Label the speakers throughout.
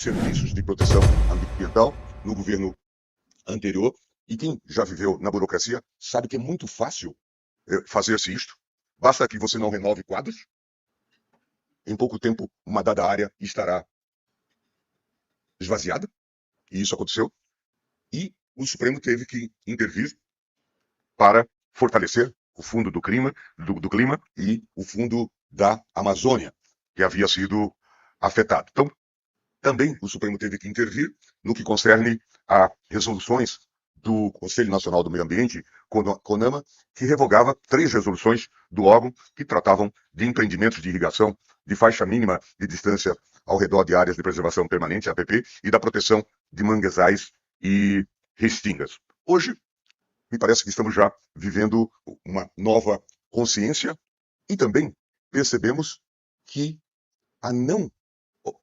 Speaker 1: serviços de proteção ambiental no governo anterior. E quem já viveu na burocracia sabe que é muito fácil fazer-se isto. Basta que você não renove quadros. Em pouco tempo, uma dada área estará esvaziada. E isso aconteceu. E o Supremo teve que intervir para fortalecer o fundo do clima e o fundo da Amazônia, que havia sido afetado. Então, também o Supremo teve que intervir no que concerne a resoluções do Conselho Nacional do Meio Ambiente, CONAMA, que revogava 3 resoluções do órgão que tratavam de empreendimentos de irrigação de faixa mínima de distância ao redor de áreas de preservação permanente, APP, e da proteção de manguezais e restingas. Hoje, me parece que estamos já vivendo uma nova consciência e também percebemos que a não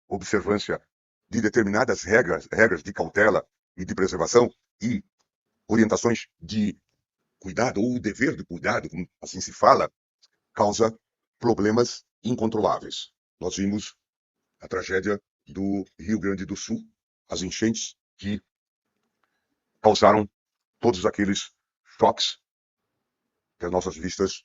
Speaker 1: observância de determinadas regras de cautela e de preservação e orientações de cuidado, ou o dever de cuidado, como assim se fala, causa problemas incontroláveis. Nós vimos a tragédia do Rio Grande do Sul, as enchentes que causaram todos aqueles choques que as nossas vistas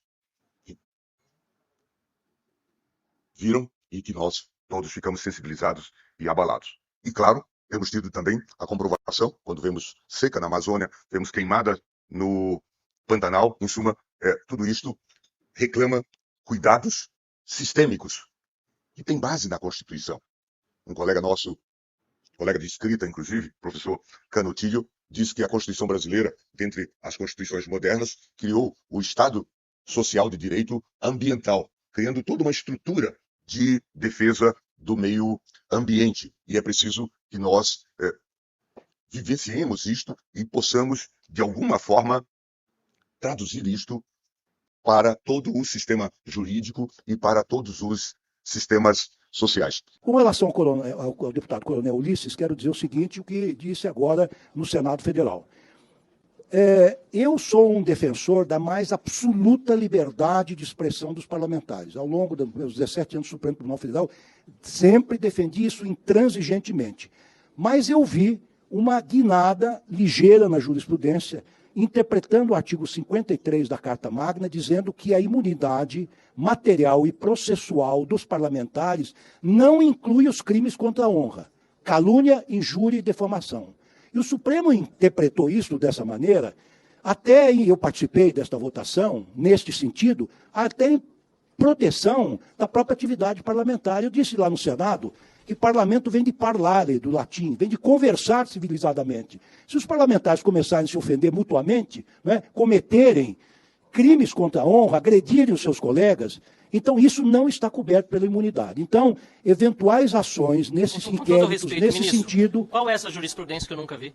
Speaker 1: viram e que nós todos ficamos sensibilizados e abalados. E claro, temos tido também a comprovação, quando vemos seca na Amazônia, vemos queimada no Pantanal, em suma, tudo isto reclama cuidados sistêmicos, que tem base na Constituição. Um colega nosso, colega de escrita, inclusive, professor Canutilho, diz que a Constituição brasileira, dentre as constituições modernas, criou o Estado Social de Direito Ambiental, criando toda uma estrutura de defesa do meio ambiente. E é preciso que nós vivenciemos isto e possamos, de alguma forma, traduzir isto para todo o sistema jurídico e para todos os sistemas sociais.
Speaker 2: Com relação ao deputado Coronel Ulisses, quero dizer o seguinte, o que disse agora no Senado Federal. Eu sou um defensor da mais absoluta liberdade de expressão dos parlamentares. Ao longo dos meus 17 anos no Supremo Tribunal Federal, sempre defendi isso intransigentemente. Mas eu vi uma guinada ligeira na jurisprudência, interpretando o artigo 53 da Carta Magna, dizendo que a imunidade material e processual dos parlamentares não inclui os crimes contra a honra, calúnia, injúria e defamação. E o Supremo interpretou isso dessa maneira, até eu participei desta votação, neste sentido, até em proteção da própria atividade parlamentar. Eu disse lá no Senado que parlamento vem de parlare, do latim, vem de conversar civilizadamente. Se os parlamentares começarem a se ofender mutuamente, né, cometerem crimes contra a honra, agredirem os seus colegas, então isso não está coberto pela imunidade. Então, eventuais ações nesses inquéritos, nesse sentido...
Speaker 3: Qual é essa jurisprudência que eu nunca vi?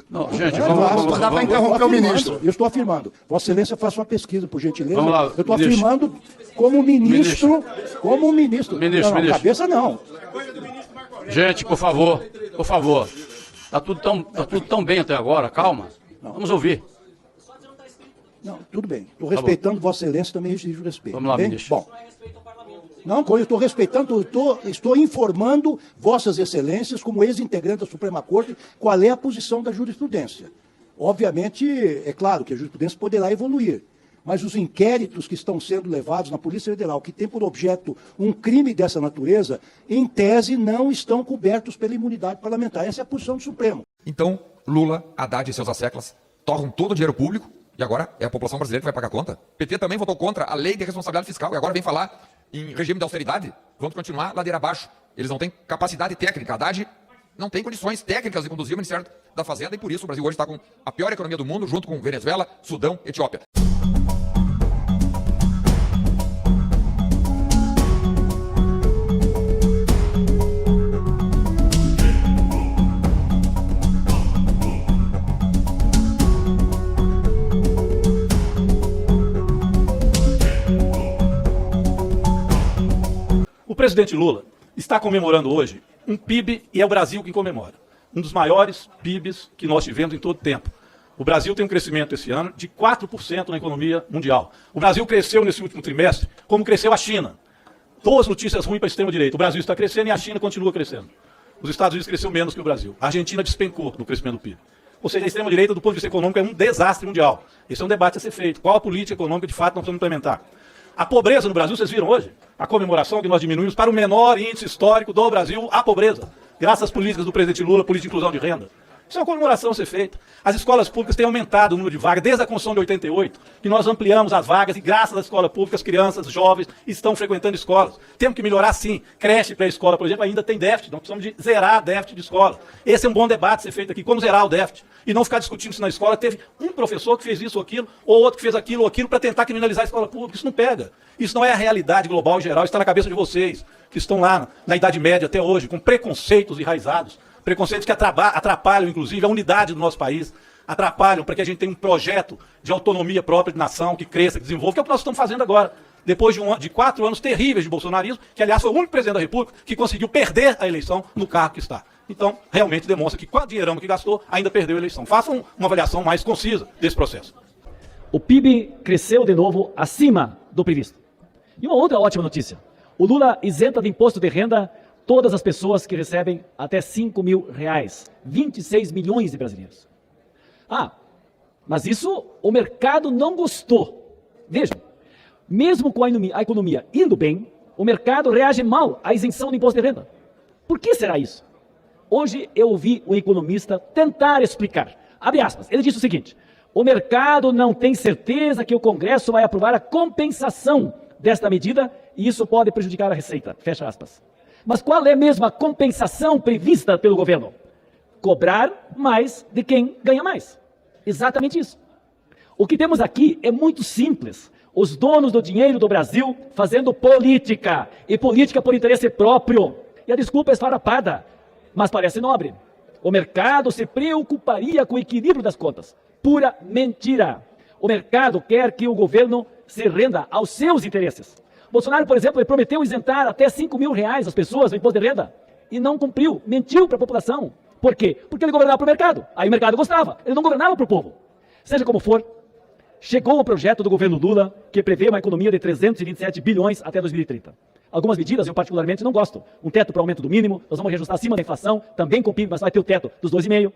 Speaker 4: Não, gente, vamos dar para interromper o ministro.
Speaker 2: Eu estou afirmando. Vossa Excelência, faça uma pesquisa, por gentileza.
Speaker 4: Vamos lá,
Speaker 2: eu estou afirmando como ministro.
Speaker 4: Ministro.
Speaker 2: Cabeça não.
Speaker 4: Gente, por favor. Está tudo tão bem até agora, calma. Vamos ouvir.
Speaker 2: Não, tudo bem. Estou respeitando Vossa Excelência, também exijo respeito.
Speaker 4: Vamos lá, ministro.
Speaker 2: Bom. Não, eu estou respeitando, estou informando Vossas Excelências, como ex-integrante da Suprema Corte, qual é a posição da jurisprudência. Obviamente, é claro que a jurisprudência poderá evoluir, mas os inquéritos que estão sendo levados na Polícia Federal, que tem por objeto um crime dessa natureza, em tese não estão cobertos pela imunidade parlamentar. Essa é a posição do Supremo.
Speaker 5: Então, Lula, Haddad e seus asseclas torram todo o dinheiro público e agora é a população brasileira que vai pagar a conta? O PT também votou contra a lei de responsabilidade fiscal e agora vem falar em regime de austeridade. Vamos continuar ladeira abaixo. Eles não têm capacidade técnica. Haddad não tem condições técnicas de conduzir o Ministério da Fazenda e por isso o Brasil hoje está com a pior economia do mundo, junto com Venezuela, Sudão, Etiópia.
Speaker 6: O presidente Lula está comemorando hoje um PIB, e é o Brasil que comemora, um dos maiores PIBs que nós tivemos em todo o tempo. O Brasil tem um crescimento esse ano de 4% na economia mundial. O Brasil cresceu nesse último trimestre como cresceu a China. Duas notícias ruins para a extrema-direita. O Brasil está crescendo e a China continua crescendo. Os Estados Unidos cresceu menos que o Brasil. A Argentina despencou no crescimento do PIB. Ou seja, a extrema-direita, do ponto de vista econômico, é um desastre mundial. Esse é um debate a ser feito. Qual a política econômica, de fato, nós vamos implementar? A pobreza no Brasil, vocês viram hoje? A comemoração que nós diminuímos para o menor índice histórico do Brasil, a pobreza. Graças às políticas do presidente Lula, política de inclusão de renda. Isso é uma comemoração a ser feita. As escolas públicas têm aumentado o número de vagas, desde a Constituição de 88, que nós ampliamos as vagas e graças à escola pública, as crianças, jovens, estão frequentando escolas. Temos que melhorar sim. Creche pré-escola, por exemplo, ainda tem déficit. Nós precisamos de zerar déficit de escola. Esse é um bom debate a ser feito aqui. Como zerar o déficit? E não ficar discutindo isso na escola. Teve um professor que fez isso ou aquilo, ou outro que fez aquilo ou aquilo, para tentar criminalizar a escola pública. Isso não pega. Isso não é a realidade global e geral. Isso está na cabeça de vocês, que estão lá na Idade Média até hoje, com preconceitos enraizados. Preconceitos que atrapalham, inclusive, a unidade do nosso país, atrapalham para que a gente tenha um projeto de autonomia própria de nação, que cresça, que desenvolva, que é o que nós estamos fazendo agora. Depois de 4 anos terríveis de bolsonarismo, que, aliás, foi o único presidente da República que conseguiu perder a eleição no cargo que está. Então, realmente demonstra que, com o dinheirão que gastou, ainda perdeu a eleição. Façam uma avaliação mais concisa desse processo.
Speaker 7: O PIB cresceu de novo acima do previsto. E uma outra ótima notícia. O Lula isenta de imposto de renda todas as pessoas que recebem até R$5.000, 26 milhões de brasileiros. Mas isso o mercado não gostou. Vejam, mesmo com a economia indo bem, o mercado reage mal à isenção do imposto de renda. Por que será isso? Hoje eu ouvi um economista tentar explicar. Abre aspas, ele disse o seguinte: o mercado não tem certeza que o Congresso vai aprovar a compensação desta medida e isso pode prejudicar a receita. Fecha aspas. Mas qual é mesmo a compensação prevista pelo governo? Cobrar mais de quem ganha mais. Exatamente isso. O que temos aqui é muito simples. Os donos do dinheiro do Brasil fazendo política. E política por interesse próprio. E a desculpa é esfarrapada, mas parece nobre. O mercado se preocuparia com o equilíbrio das contas. Pura mentira. O mercado quer que o governo se renda aos seus interesses. Bolsonaro, por exemplo, ele prometeu isentar até R$5.000 as pessoas do imposto de renda e não cumpriu, mentiu para a população. Por quê? Porque ele governava para o mercado. Aí o mercado gostava, ele não governava para o povo. Seja como for, chegou o projeto do governo Lula que prevê uma economia de 327 bilhões até 2030. Algumas medidas eu particularmente não gosto. Um teto para o aumento do mínimo, nós vamos reajustar acima da inflação, também com o PIB, mas vai ter o teto dos 2,5%.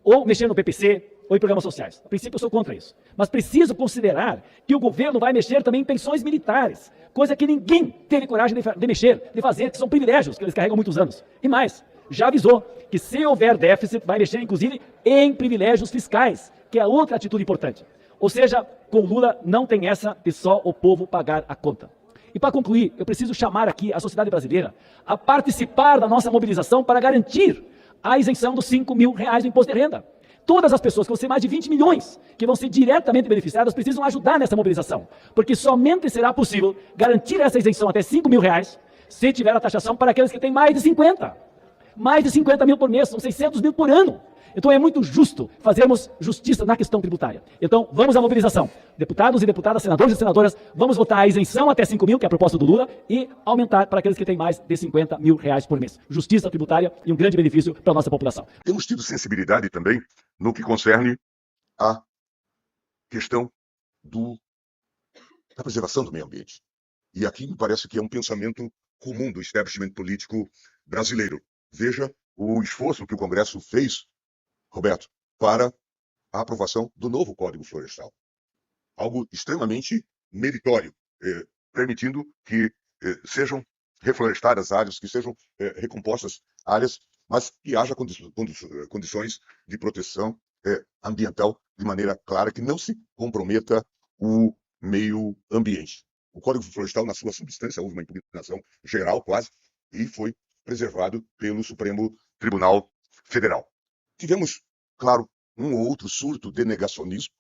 Speaker 7: Ou mexer no PPC, ou em programas sociais. A princípio eu sou contra isso. Mas preciso considerar que o governo vai mexer também em pensões militares. Coisa que ninguém teve coragem de mexer, de fazer, que são privilégios que eles carregam há muitos anos. E mais, já avisou que se houver déficit, vai mexer inclusive em privilégios fiscais, que é outra atitude importante. Ou seja, com Lula não tem essa de só o povo pagar a conta. E para concluir, eu preciso chamar aqui a sociedade brasileira a participar da nossa mobilização para garantir a isenção dos R$5.000 do imposto de renda. Todas as pessoas, que vão ser mais de 20 milhões, que vão ser diretamente beneficiadas, precisam ajudar nessa mobilização. Porque somente será possível garantir essa isenção até R$5.000 se tiver a taxação para aqueles que têm mais de 50. Mais de 50 mil por mês, são 600 mil por ano. Então é muito justo fazermos justiça na questão tributária. Então vamos à mobilização. Deputados e deputadas, senadores e senadoras, vamos votar a isenção até 5 mil, que é a proposta do Lula, e aumentar para aqueles que têm mais de 50 mil reais por mês. Justiça tributária e um grande benefício para a nossa população.
Speaker 1: Temos tido sensibilidade também no que concerne à questão da preservação do meio ambiente. E aqui me parece que é um pensamento comum do establishment político brasileiro. Veja o esforço que o Congresso fez, Roberto, para a aprovação do novo Código Florestal. Algo extremamente meritório, permitindo que sejam reflorestadas áreas, que sejam recompostas áreas, mas que haja condições de proteção ambiental de maneira clara, que não se comprometa o meio ambiente. O Código Florestal, na sua substância, houve uma impugnação geral quase, e foi preservado pelo Supremo Tribunal Federal. Tivemos, claro, um ou outro surto de negacionismo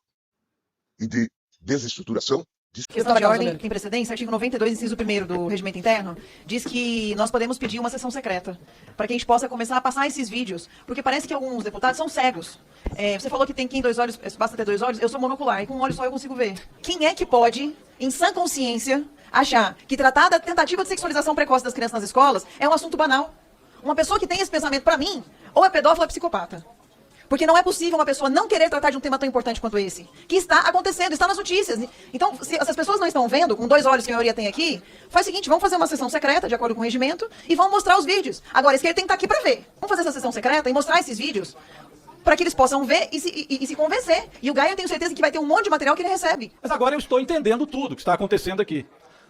Speaker 1: e de desestruturação.
Speaker 8: Questão de ordem tem precedência, artigo 92, inciso 1º do Regimento Interno, diz que nós podemos pedir uma sessão secreta, para que a gente possa começar a passar esses vídeos, porque parece que alguns deputados são cegos. Você falou que tem quem 2 olhos, basta ter 2 olhos, eu sou monocular, e com um olho só eu consigo ver. Quem é que pode, em sã consciência, achar que tratar da tentativa de sexualização precoce das crianças nas escolas é um assunto banal? Uma pessoa que tem esse pensamento, para mim, ou é pedófilo ou é psicopata. Porque não é possível uma pessoa não querer tratar de um tema tão importante quanto esse, que está acontecendo, está nas notícias. Então, se as pessoas não estão vendo, com 2 olhos que a maioria tem aqui, faz o seguinte, vamos fazer uma sessão secreta, de acordo com o regimento, e vamos mostrar os vídeos. Agora, esse que ele tem que estar aqui para ver. Vamos fazer essa sessão secreta e mostrar esses vídeos para que eles possam ver e se convencer. E o Gaia, eu tenho certeza que vai ter um monte de material que ele recebe.
Speaker 6: Mas agora eu estou entendendo tudo que está acontecendo aqui.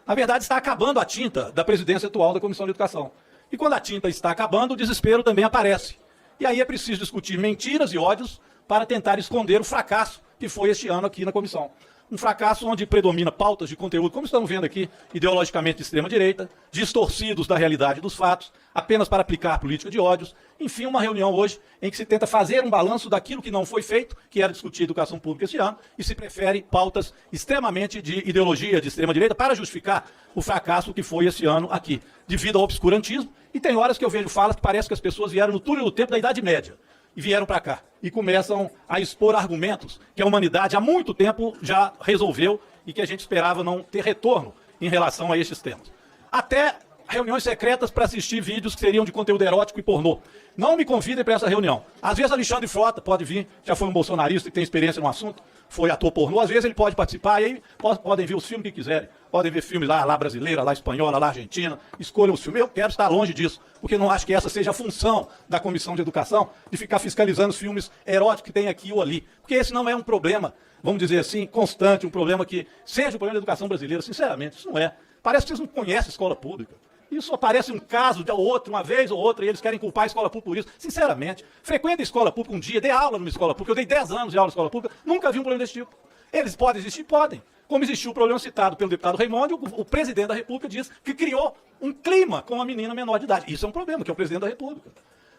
Speaker 6: Na verdade, está acabando a tinta da presidência atual da Comissão de Educação. E quando a tinta está acabando, o desespero também aparece. E aí é preciso discutir mentiras e ódios para tentar esconder o fracasso que foi este ano aqui na comissão. Um fracasso onde predomina pautas de conteúdo, como estamos vendo aqui, ideologicamente de extrema-direita, distorcidos da realidade dos fatos, apenas para aplicar política de ódios. Enfim, uma reunião hoje em que se tenta fazer um balanço daquilo que não foi feito, que era discutir educação pública este ano, e se prefere pautas extremamente de ideologia de extrema-direita para justificar o fracasso que foi esse ano aqui, devido ao obscurantismo. E tem horas que eu vejo falas que parece que as pessoas vieram no túnel do tempo da Idade Média e vieram para cá e começam a expor argumentos que a humanidade há muito tempo já resolveu e que a gente esperava não ter retorno em relação a estes temas. Até reuniões secretas para assistir vídeos que seriam de conteúdo erótico e pornô. Não me convidem para essa reunião. Às vezes Alexandre Frota pode vir, já foi um bolsonarista que tem experiência no assunto, foi ator pornô, às vezes ele pode participar e aí podem ver os filmes que quiserem. Podem ver filmes lá brasileira, lá espanhola, lá argentina, escolham os filmes. Eu quero estar longe disso, porque não acho que essa seja a função da Comissão de Educação, de ficar fiscalizando os filmes eróticos que tem aqui ou ali. Porque esse não é um problema, vamos dizer assim, constante, um problema que seja o problema da educação brasileira. Sinceramente, isso não é. Parece que vocês não conhecem a escola pública. Isso aparece um caso de outro, uma vez ou outra, e eles querem culpar a escola pública por isso. Sinceramente, frequenta a escola pública um dia, dê aula numa escola pública. Eu dei 10 anos de aula na escola pública, nunca vi um problema desse tipo. Eles podem existir? Podem. Como existiu o problema citado pelo deputado Raimundo, o presidente da República diz que criou um clima com uma menina menor de idade. Isso é um problema, que é o presidente da República.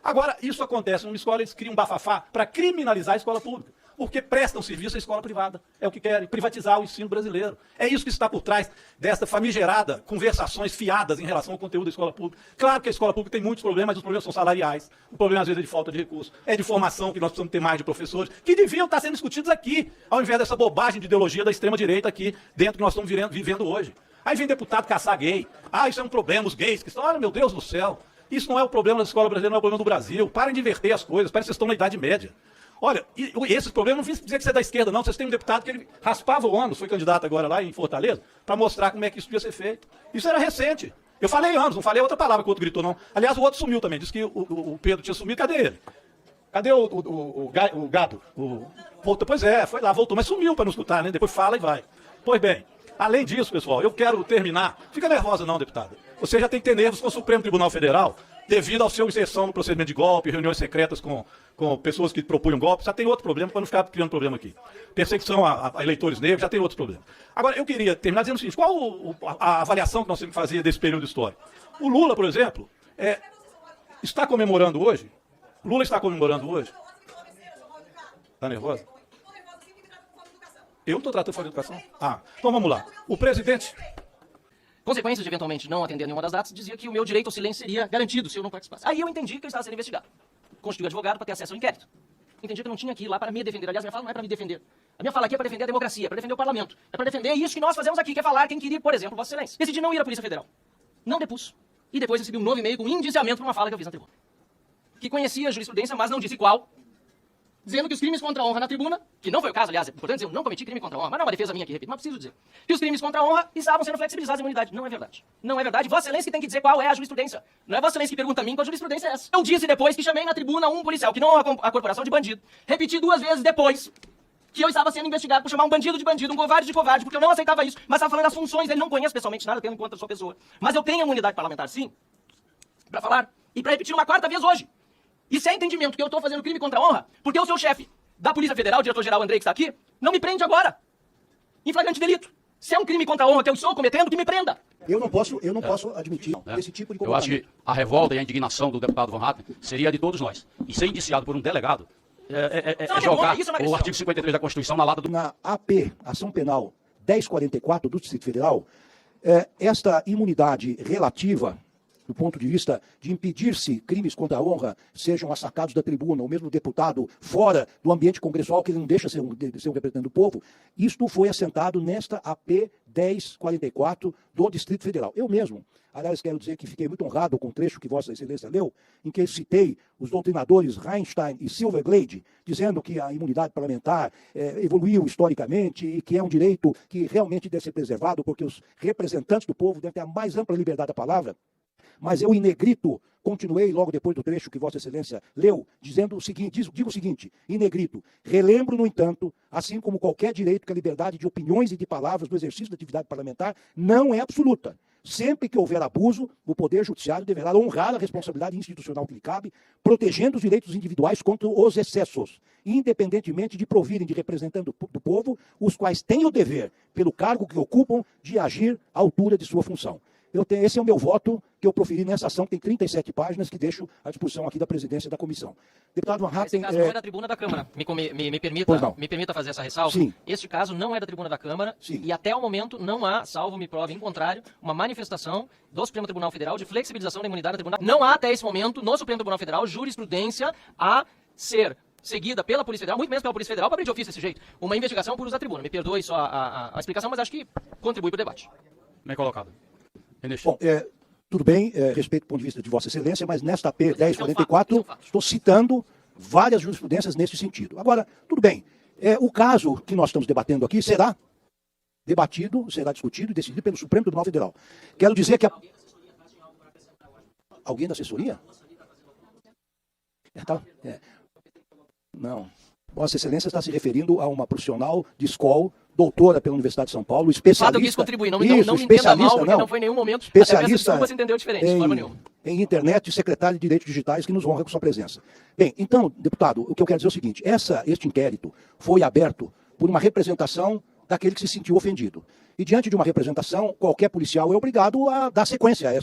Speaker 6: Agora, isso acontece numa escola, eles criam um bafafá para criminalizar a escola pública. Porque prestam serviço à escola privada. É o que querem, privatizar o ensino brasileiro. É isso que está por trás dessa famigerada conversações fiadas em relação ao conteúdo da escola pública. Claro que a escola pública tem muitos problemas, mas os problemas são salariais. O problema, às vezes, é de falta de recursos. É de formação, que nós precisamos ter mais de professores, que deviam estar sendo discutidos aqui, ao invés dessa bobagem de ideologia da extrema-direita aqui, dentro que nós estamos vivendo hoje. Aí vem deputado caçar gay. Ah, isso é um problema, os gays que estão... Olha, meu Deus do céu. Isso não é o problema da escola brasileira, não é o problema do Brasil. Parem de inverter as coisas, parece que vocês estão na Idade Média. Olha, esses problemas, não vim dizer que você é da esquerda, não. Vocês têm um deputado que ele raspava o ônibus, foi candidato agora lá em Fortaleza, para mostrar como é que isso podia ser feito. Isso era recente. Eu falei anos, não falei outra palavra que o outro gritou, não. Aliás, o outro sumiu também, disse que o Pedro tinha sumido. Cadê ele? Cadê o gado? Voltou, pois é, foi lá, voltou, mas sumiu para não escutar, né? Depois fala e vai. Pois bem, além disso, pessoal, eu quero terminar. Fica nervosa não, deputada. Você já tem que ter nervos com o Supremo Tribunal Federal, devido ao seu inserção no procedimento de golpe, reuniões secretas com pessoas que propunham golpe. Já tem outro problema, para não ficar criando problema aqui. Perseguição a eleitores negros, já tem outros problemas. Agora, eu queria terminar dizendo o seguinte, qual a avaliação que nós temos que fazer desse período histórico? O Lula, por exemplo, está comemorando hoje? Lula está comemorando hoje? Está nervosa? Eu estou tratando fora de educação? Ah, então vamos lá. O presidente...
Speaker 3: Consequências de eventualmente não atender nenhuma das datas, dizia que o meu direito ao silêncio seria garantido se eu não participasse. Aí eu entendi que eu estava sendo investigado. Constituí advogado para ter acesso ao inquérito. Entendi que eu não tinha que ir lá para me defender. Aliás, minha fala não é para me defender. A minha fala aqui é para defender a democracia, para defender o parlamento. É para defender isso que nós fazemos aqui, que é falar quem queria, por exemplo, Vossa Excelência. Decidi não ir à Polícia Federal. Não depus. E depois recebi um novo e-mail com indiciamento por uma fala que eu fiz na tribuna. Que conhecia a jurisprudência, mas não disse qual. Dizendo que os crimes contra a honra na tribuna, que não foi o caso, aliás, é importante dizer, eu não cometi crime contra a honra, mas não é uma defesa minha aqui, repito, mas preciso dizer, que os crimes contra a honra estavam sendo flexibilizados em imunidade. Não é verdade. Não é verdade. Vossa Excelência que tem que dizer qual é a jurisprudência. Não é Vossa Excelência que pergunta a mim qual a jurisprudência é essa. Eu disse depois que chamei na tribuna um policial, que não é a corporação de bandido. Repeti 2 vezes depois que eu estava sendo investigado por chamar um bandido de bandido, um covarde de covarde, porque eu não aceitava isso, mas estava falando das funções dele. Não conheço pessoalmente nada, tendo em conta a sua pessoa. Mas eu tenho imunidade parlamentar, sim, para falar e para repetir uma 4ª vez hoje. Isso é entendimento que eu estou fazendo crime contra a honra, porque o seu chefe da Polícia Federal, o diretor-geral Andrei, que está aqui, não me prende agora, em flagrante delito. Se é um crime contra a honra que eu estou cometendo, que me prenda.
Speaker 2: Eu não posso admitir esse tipo de comportamento.
Speaker 4: Eu acho que a revolta e a indignação do deputado Van Hatten seria de todos nós. E ser indiciado por um delegado é jogar o artigo 53 da Constituição na lata do...
Speaker 2: Na AP, Ação Penal 1044 do Distrito Federal, esta imunidade relativa do ponto de vista de impedir-se crimes contra a honra sejam assacados da tribuna, ou mesmo deputado fora do ambiente congressual, que ele não deixa ser um representante do povo, isto foi assentado nesta AP 1044 do Distrito Federal. Eu mesmo, aliás, quero dizer que fiquei muito honrado com o trecho que Vossa Excelência leu, em que eu citei os doutrinadores Reinstein e Silverglade, dizendo que a imunidade parlamentar evoluiu historicamente e que é um direito que realmente deve ser preservado, porque os representantes do povo devem ter a mais ampla liberdade da palavra. Mas eu, em negrito, continuei logo depois do trecho que Vossa Excelência leu, dizendo o seguinte, digo o seguinte, em negrito: relembro, no entanto, assim como qualquer direito, que a liberdade de opiniões e de palavras no exercício da atividade parlamentar não é absoluta. Sempre que houver abuso, o Poder Judiciário deverá honrar a responsabilidade institucional que lhe cabe, protegendo os direitos individuais contra os excessos, independentemente de provirem de representante do povo, os quais têm o dever, pelo cargo que ocupam, de agir à altura de sua função. Esse é o meu voto que eu proferi nessa ação, que tem 37 páginas, que deixo à disposição aqui da presidência da comissão. Deputado Van Hatten...
Speaker 3: Esse caso não é da tribuna da Câmara. Me permita fazer essa ressalva.
Speaker 2: Sim.
Speaker 3: Este caso não é da tribuna da Câmara.
Speaker 2: Sim.
Speaker 3: E até o momento não há, salvo me prove em contrário, uma manifestação do Supremo Tribunal Federal de flexibilização da imunidade da tribuna. Não há até esse momento, no Supremo Tribunal Federal, jurisprudência a ser seguida pela Polícia Federal, muito menos pela Polícia Federal, para abrir de ofício desse jeito, uma investigação por uso da tribuna. Me perdoe só a explicação, mas acho que contribui para o debate.
Speaker 4: Bem colocado.
Speaker 2: Bom, tudo bem, respeito do ponto de vista de Vossa Excelência, mas nesta AP 1044 estou citando várias jurisprudências nesse sentido. Agora, tudo bem, o caso que nós estamos debatendo aqui será debatido, será discutido e decidido pelo Supremo Tribunal Federal. Quero dizer que... Alguém da assessoria? Não. Vossa Excelência está se referindo a uma profissional de escola, doutora pela Universidade de São Paulo, especialista...
Speaker 3: Eu quis contribuir, não me entenda mal, porque não foi em nenhum momento...
Speaker 2: Especialista
Speaker 3: desculpa se entendeu diferente, de forma nenhuma.
Speaker 2: Em internet e secretário de Direitos Digitais, que nos honra com sua presença. Bem, então, deputado, o que eu quero dizer é o seguinte: este inquérito foi aberto por uma representação daquele que se sentiu ofendido. E diante de uma representação, qualquer policial é obrigado a dar sequência a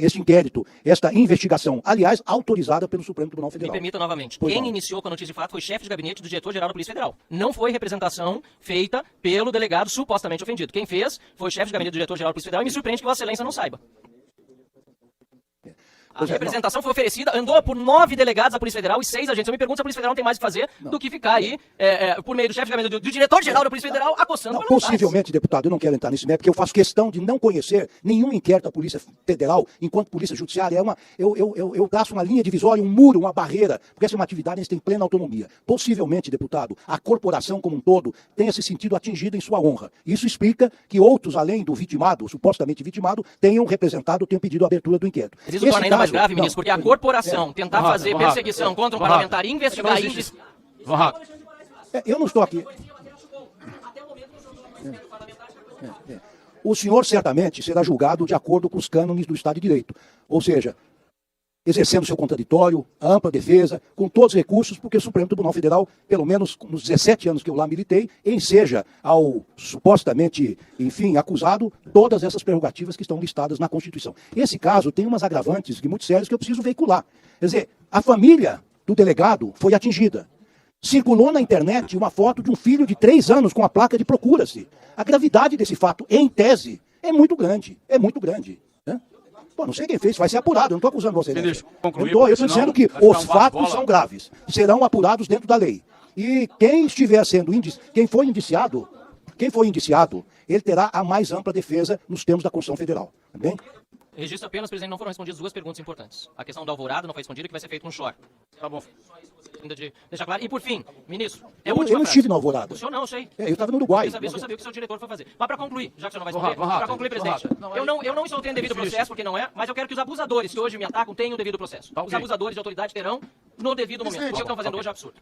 Speaker 2: este inquérito, esta investigação, aliás, autorizada pelo Supremo Tribunal Federal.
Speaker 3: Me permita novamente. Quem iniciou com a notícia de fato foi o chefe de gabinete do diretor-geral da Polícia Federal. Não foi representação feita pelo delegado supostamente ofendido. Quem fez foi o chefe de gabinete do diretor-geral da Polícia Federal, e me surpreende que Vossa Excelência não saiba. A representação foi oferecida, andou por 9 delegados da Polícia Federal e 6 agentes. Eu me pergunto se a Polícia Federal não tem mais o que fazer do que ficar aí, por meio do chefe de gabinete do diretor-geral da Polícia Federal, acossando parlamentares.
Speaker 2: Possivelmente, deputado, eu não quero entrar nesse mérito, porque eu faço questão de não conhecer nenhum inquérito da Polícia Federal enquanto Polícia Judiciária. Eu traço uma linha divisória, um muro, uma barreira, porque essa é uma atividade em que tem plena autonomia. Possivelmente, deputado, a corporação como um todo tenha se sentido atingida em sua honra. Isso explica que outros, além do vitimado, supostamente vitimado, tenham pedido a abertura do inquérito.
Speaker 3: Mas isso torna ainda mais grave, ministro, porque a corporação tentar fazer perseguição contra um parlamentar e investigar...
Speaker 2: Eu não estou aqui... O senhor certamente será julgado de acordo com os cânones do Estado de Direito. Ou seja, exercendo seu contraditório, a ampla defesa, com todos os recursos, porque o Supremo Tribunal Federal, pelo menos nos 17 anos que eu lá militei, enseja ao supostamente, enfim, acusado, todas essas prerrogativas que estão listadas na Constituição. Esse caso tem umas agravantes muito sérias que eu preciso veicular. Quer dizer, a família do delegado foi atingida. Circulou na internet uma foto de um filho de 3 anos com a placa de procura-se. A gravidade desse fato, em tese, é muito grande. É muito grande. Pô, não sei quem fez, vai ser apurado, eu não estou acusando você. Eu estou dizendo que os fatos são graves, serão apurados dentro da lei. E quem estiver sendo quem foi indiciado, ele terá a mais ampla defesa nos termos da Constituição Federal. Tá bem?
Speaker 3: Registro apenas, presidente, não foram respondidas 2 perguntas importantes. A questão do alvorada não foi respondida, que vai ser feito um short. Tá bom. De deixar claro. E por fim, ministro,
Speaker 2: eu não estive no alvorada.
Speaker 3: O senhor não, eu sei.
Speaker 2: Eu estava no Uruguai.
Speaker 3: Eu sabia o que o seu diretor foi fazer. Mas para concluir, já que o senhor não vai responder, para concluir, presidente, eu não estou tendo devido processo, porque não é, mas eu quero que os abusadores que hoje me atacam tenham o devido processo. Os abusadores de autoridade terão no devido momento. O que estão fazendo hoje é absurdo.